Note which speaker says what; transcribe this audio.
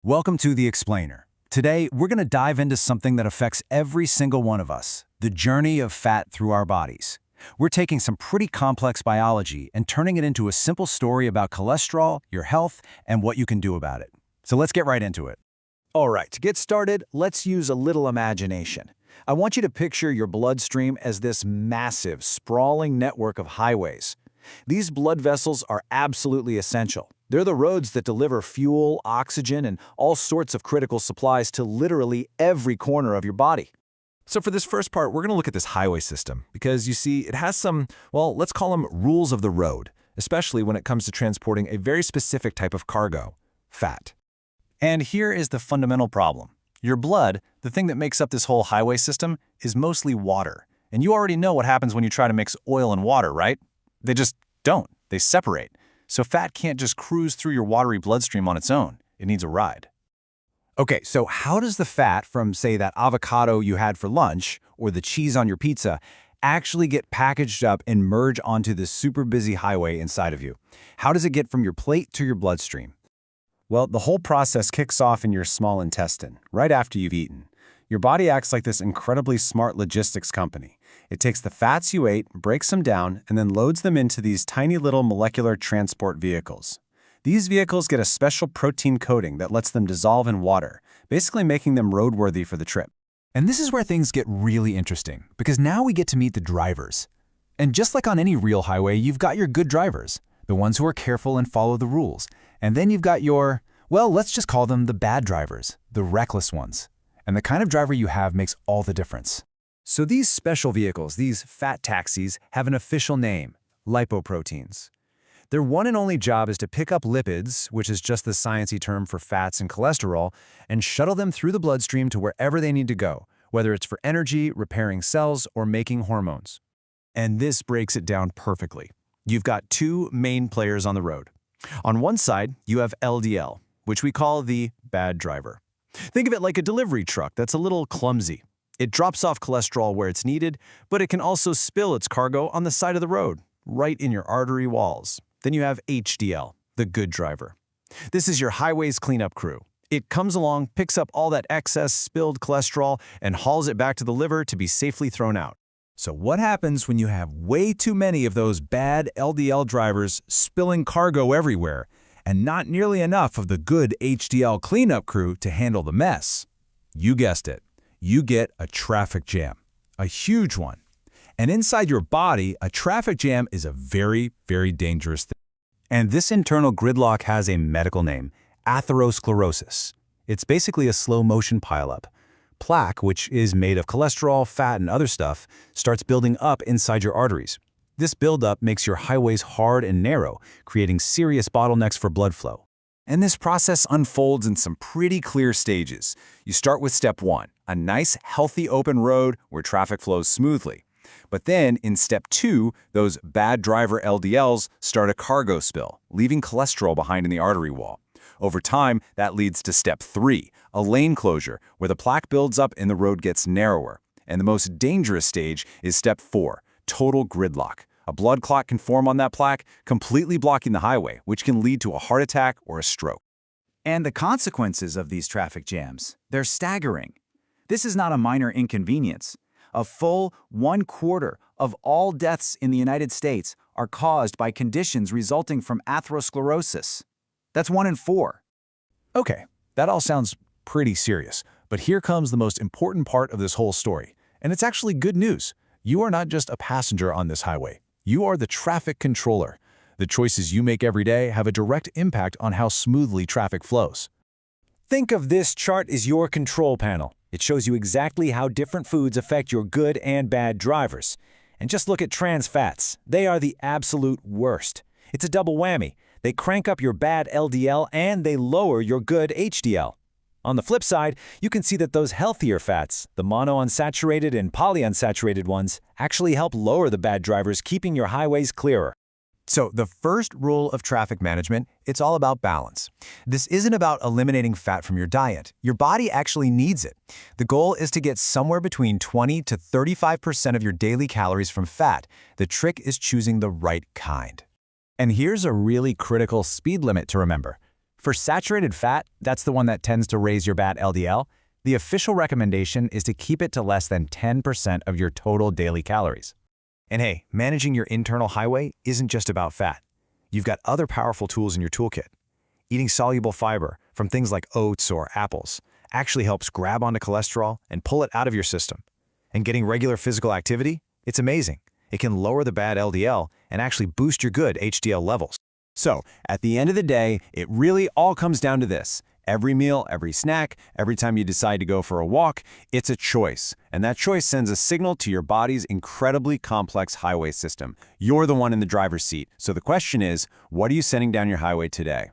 Speaker 1: Welcome to The Explainer. Today, we're going to dive into something that affects every single one of us, the journey of fat through our bodies. We're taking some pretty complex biology and turning it into a simple story about cholesterol, your health, and what you can do about it. So let's get right into it. All right, to get started, let's use a little imagination. I want you to picture your bloodstream as this massive, sprawling network of highways. These blood vessels are absolutely essential. They're the roads that deliver fuel, oxygen, and all sorts of critical supplies to literally every corner of your body.
Speaker 2: So for this first part, we're going to look at this highway system because you see it has some, well, let's call them rules of the road, especially when it comes to transporting a very specific type of cargo, fat.
Speaker 1: And here is the fundamental problem. Your blood, the thing that makes up this whole highway system, is mostly water. And you already know what happens when you try to mix oil and water, right? They just don't. They separate. So fat can't just cruise through your watery bloodstream on its own. It needs a ride. Okay, so how does the fat from, say, that avocado you had for lunch or the cheese on your pizza actually get packaged up and merge onto this super busy highway inside of you? How does it get from your plate to your bloodstream? Well, the whole process kicks off in your small intestine, right after you've eaten. Your body acts like this incredibly smart logistics company. It takes the fats you ate, breaks them down, and then loads them into these tiny little molecular transport vehicles. These vehicles get a special protein coating that lets them dissolve in water, basically making them roadworthy for the trip.
Speaker 3: And this is where things get really interesting, because now we get to meet the drivers. And just like on any real highway, you've got your good drivers, the ones who are careful and follow the rules. And then you've got your, well, let's just call them the bad drivers, the reckless ones. And the kind of driver you have makes all the difference.
Speaker 1: So these special vehicles, these fat taxis, have an official name, lipoproteins. Their one and only job is to pick up lipids, which is just the sciencey term for fats and cholesterol, and shuttle them through the bloodstream to wherever they need to go, whether it's for energy, repairing cells, or making hormones. And this breaks it down perfectly. You've got two main players on the road. On one side, you have LDL, which we call the bad driver. Think of it like a delivery truck that's a little clumsy. It drops off cholesterol where it's needed, but it can also spill its cargo on the side of the road, right in your artery walls. Then you have HDL, the good driver. This is your highways cleanup crew. It comes along, picks up all that excess spilled cholesterol, and hauls it back to the liver to be safely thrown out.
Speaker 3: So what happens when you have way too many of those bad LDL drivers spilling cargo everywhere, and not nearly enough of the good HDL cleanup crew to handle the mess? You guessed it. You get a traffic jam, a huge one. And inside your body, a traffic jam is a very, very dangerous thing. And this internal gridlock has a medical name, atherosclerosis. It's basically a slow-motion pileup. Plaque, which is made of cholesterol, fat, and other stuff, starts building up inside your arteries. This buildup makes your highways hard and narrow, creating serious bottlenecks for blood flow. And this process unfolds in some pretty clear stages. You start with step 1, a nice, healthy open road where traffic flows smoothly. But then, in step 2, those bad driver LDLs start a cargo spill, leaving cholesterol behind in the artery wall. Over time, that leads to step 3, a lane closure, where the plaque builds up and the road gets narrower. And the most dangerous stage is step 4, total gridlock. A blood clot can form on that plaque, completely blocking the highway, which can lead to a heart attack or a stroke.
Speaker 1: And the consequences of these traffic jams, they're staggering. This is not a minor inconvenience. A full 1/4 of all deaths in the United States are caused by conditions resulting from atherosclerosis. That's 1 in 4.
Speaker 3: Okay, that all sounds pretty serious, but here comes the most important part of this whole story. And it's actually good news. You are not just a passenger on this highway. You are the traffic controller. The choices you make every day have a direct impact on how smoothly traffic flows.
Speaker 1: Think of this chart as your control panel. It shows you exactly how different foods affect your good and bad drivers. And just look at trans fats. They are the absolute worst. It's a double whammy. They crank up your bad LDL and they lower your good HDL. On the flip side, you can see that those healthier fats, the monounsaturated and polyunsaturated ones, actually help lower the bad drivers, keeping your highways clearer. So the first rule of traffic management, it's all about balance. This isn't about eliminating fat from your diet. Your body actually needs it. The goal is to get somewhere between 20 to 35% of your daily calories from fat. The trick is choosing the right kind. And here's a really critical speed limit to remember.
Speaker 4: For saturated fat, that's the one that tends to raise your bad LDL, the official recommendation is to keep it to less than 10% of your total daily calories.
Speaker 1: And hey, managing your internal highway isn't just about fat. You've got other powerful tools in your toolkit. Eating soluble fiber from things like oats or apples actually helps grab onto cholesterol and pull it out of your system. And getting regular physical activity, it's amazing. It can lower the bad LDL and actually boost your good HDL levels. So, at the end of the day, it really all comes down to this. Every meal, every snack, every time you decide to go for a walk, it's a choice. And that choice sends a signal to your body's incredibly complex highway system. You're the one in the driver's seat. So the question is, what are you sending down your highway today?